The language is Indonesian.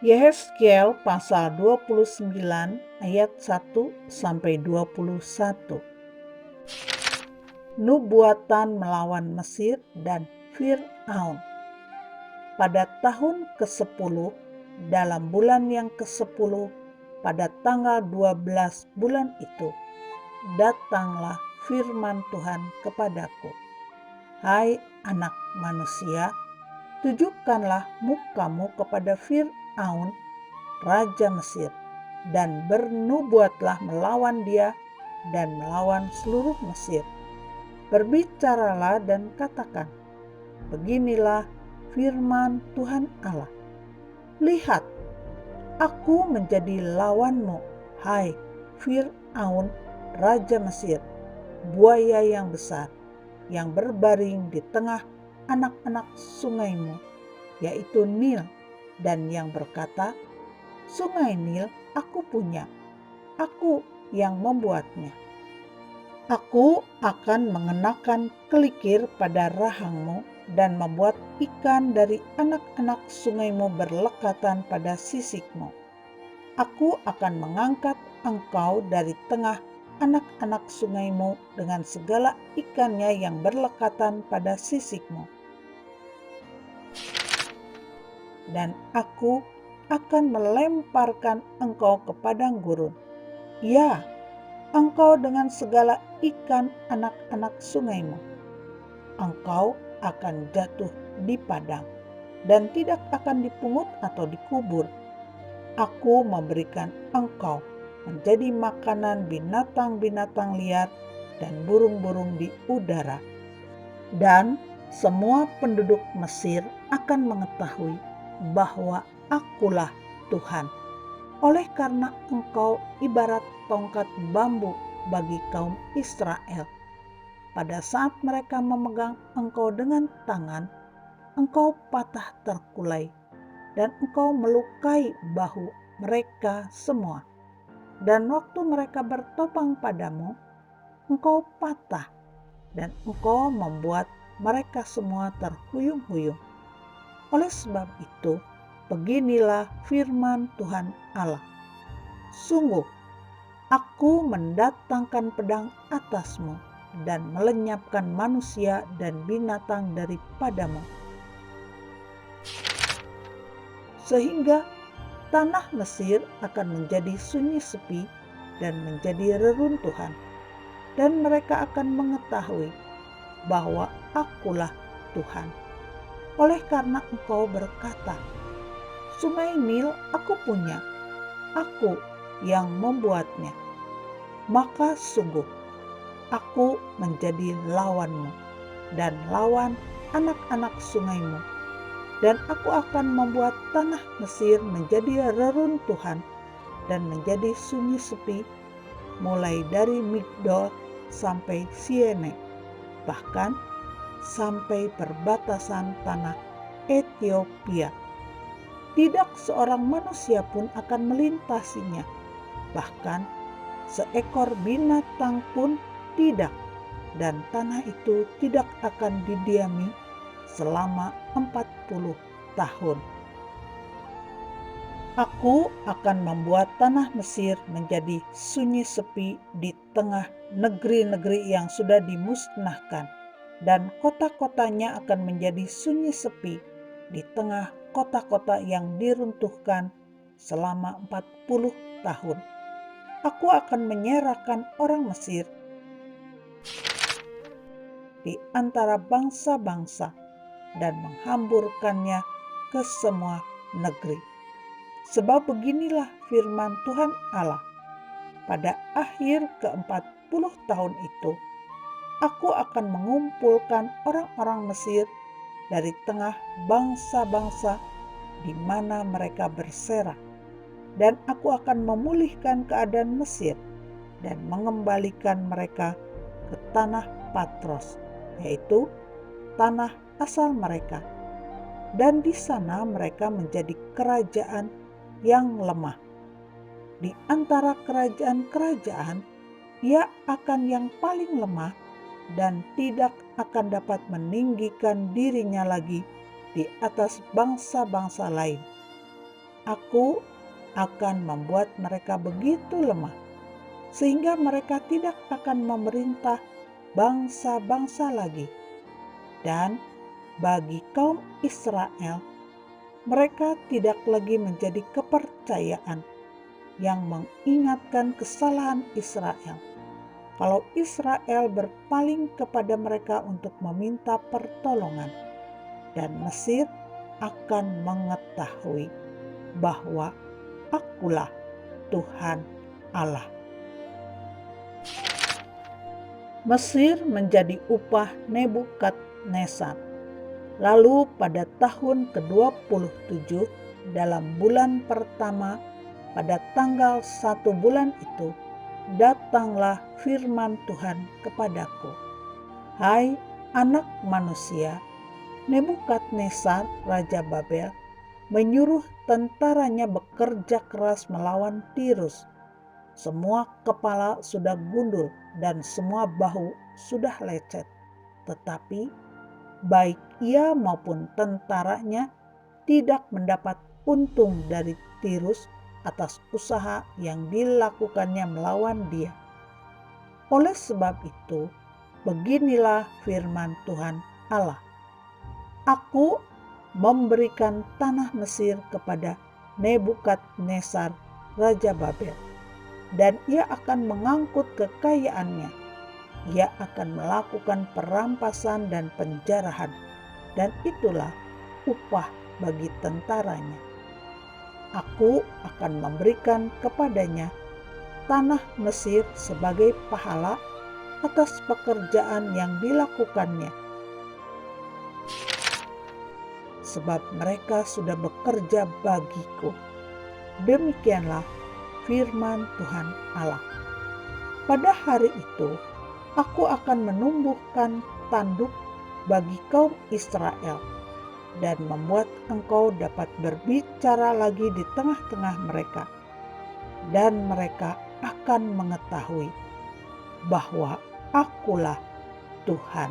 Yehezkiel pasal 29 ayat 1-21. Nubuatan melawan Mesir dan Fir'aun. Pada tahun ke-10, dalam bulan yang ke-10, pada tanggal 12 bulan itu, datanglah firman Tuhan kepadaku. Hai anak manusia, tujukanlah mukamu kepada Fir'aun, raja Mesir, dan bernubuatlah melawan dia dan melawan seluruh Mesir. Berbicaralah dan katakan, beginilah firman Tuhan Allah. Lihat, aku menjadi lawanmu, hai Fir'aun, raja Mesir, buaya yang besar, yang berbaring di tengah anak-anak sungaimu, yaitu Nil, dan yang berkata, sungai Nil aku punya, aku yang membuatnya. Aku akan mengenakan kelikir pada rahangmu dan membuat ikan dari anak-anak sungaimu berlekatan pada sisikmu. Aku akan mengangkat engkau dari tengah anak-anak sungaimu dengan segala ikannya yang berlekatan pada sisikmu. Dan aku akan melemparkan engkau ke padang gurun. Ya, engkau dengan segala ikan anak-anak sungaimu. Engkau akan jatuh di padang dan tidak akan dipungut atau dikubur. Aku memberikan engkau menjadi makanan binatang-binatang liar dan burung-burung di udara. Dan semua penduduk Mesir akan mengetahui bahwa akulah Tuhan. Oleh karena engkau ibarat tongkat bambu bagi kaum Israel. Pada saat mereka memegang engkau dengan tangan, engkau patah terkulai, dan engkau melukai bahu mereka semua. Dan waktu mereka bertopang padamu, engkau patah, dan engkau membuat mereka semua terhuyung-huyung. Oleh sebab itu, beginilah firman Tuhan Allah. Sungguh, aku mendatangkan pedang atasmu dan melenyapkan manusia dan binatang daripadamu, sehingga tanah Mesir akan menjadi sunyi sepi dan menjadi reruntuhan, dan mereka akan mengetahui bahwa akulah Tuhan. Oleh karena engkau berkata, sungai Nil aku punya, aku yang membuatnya, maka sungguh aku menjadi lawanmu dan lawan anak-anak sungaimu, dan aku akan membuat tanah Mesir menjadi reruntuhan dan menjadi sunyi sepi, mulai dari Migdol sampai Siene, bahkan sampai perbatasan tanah Ethiopia. Tidak seorang manusia pun akan melintasinya, bahkan seekor binatang pun tidak, dan tanah itu tidak akan didiami selama 40 tahun. Aku akan membuat tanah Mesir menjadi sunyi sepi di tengah negeri-negeri yang sudah dimusnahkan, dan kota-kotanya akan menjadi sunyi sepi di tengah kota-kota yang diruntuhkan selama 40 tahun. Aku akan menyerahkan orang Mesir di antara bangsa-bangsa dan menghamburkannya ke semua negeri. Sebab beginilah firman Tuhan Allah, pada akhir ke-40 tahun itu, aku akan mengumpulkan orang-orang Mesir dari tengah bangsa-bangsa di mana mereka berserak, dan aku akan memulihkan keadaan Mesir dan mengembalikan mereka ke tanah Patros, yaitu tanah asal mereka. Dan di sana mereka menjadi kerajaan yang lemah. Di antara kerajaan-kerajaan, ia akan yang paling lemah dan tidak akan dapat meninggikan dirinya lagi di atas bangsa-bangsa lain. Aku akan membuat mereka begitu lemah, sehingga mereka tidak akan memerintah bangsa-bangsa lagi. Dan bagi kaum Israel, mereka tidak lagi menjadi kepercayaan yang mengingatkan kesalahan Israel. Kalau Israel berpaling kepada mereka untuk meminta pertolongan, dan Mesir akan mengetahui bahwa Akulah Tuhan Allah. Mesir menjadi upah Nebukadnezar. Lalu pada tahun ke-27 dalam bulan pertama, pada tanggal 1 bulan itu, datanglah firman Tuhan kepadaku. Hai anak manusia, Nebukadnezar Raja Babel menyuruh tentaranya bekerja keras melawan Tirus. Semua kepala sudah gundul dan semua bahu sudah lecet. Tetapi baik ia maupun tentaranya tidak mendapat untung dari Tirus atas usaha yang dilakukannya melawan dia. Oleh sebab itu, beginilah firman Tuhan Allah. Aku memberikan tanah Mesir kepada Nebukadnezar Raja Babel, dan ia akan mengangkut kekayaannya. Ia akan melakukan perampasan dan penjarahan, dan itulah upah bagi tentaranya. Aku akan memberikan kepadanya tanah Mesir sebagai pahala atas pekerjaan yang dilakukannya, sebab mereka sudah bekerja bagiku. Demikianlah firman Tuhan Allah. Pada hari itu, aku akan menumbuhkan tanduk bagi kaum Israel dan membuat engkau dapat berbicara lagi di tengah-tengah mereka. Dan mereka akan mengetahui bahwa Akulah Tuhan.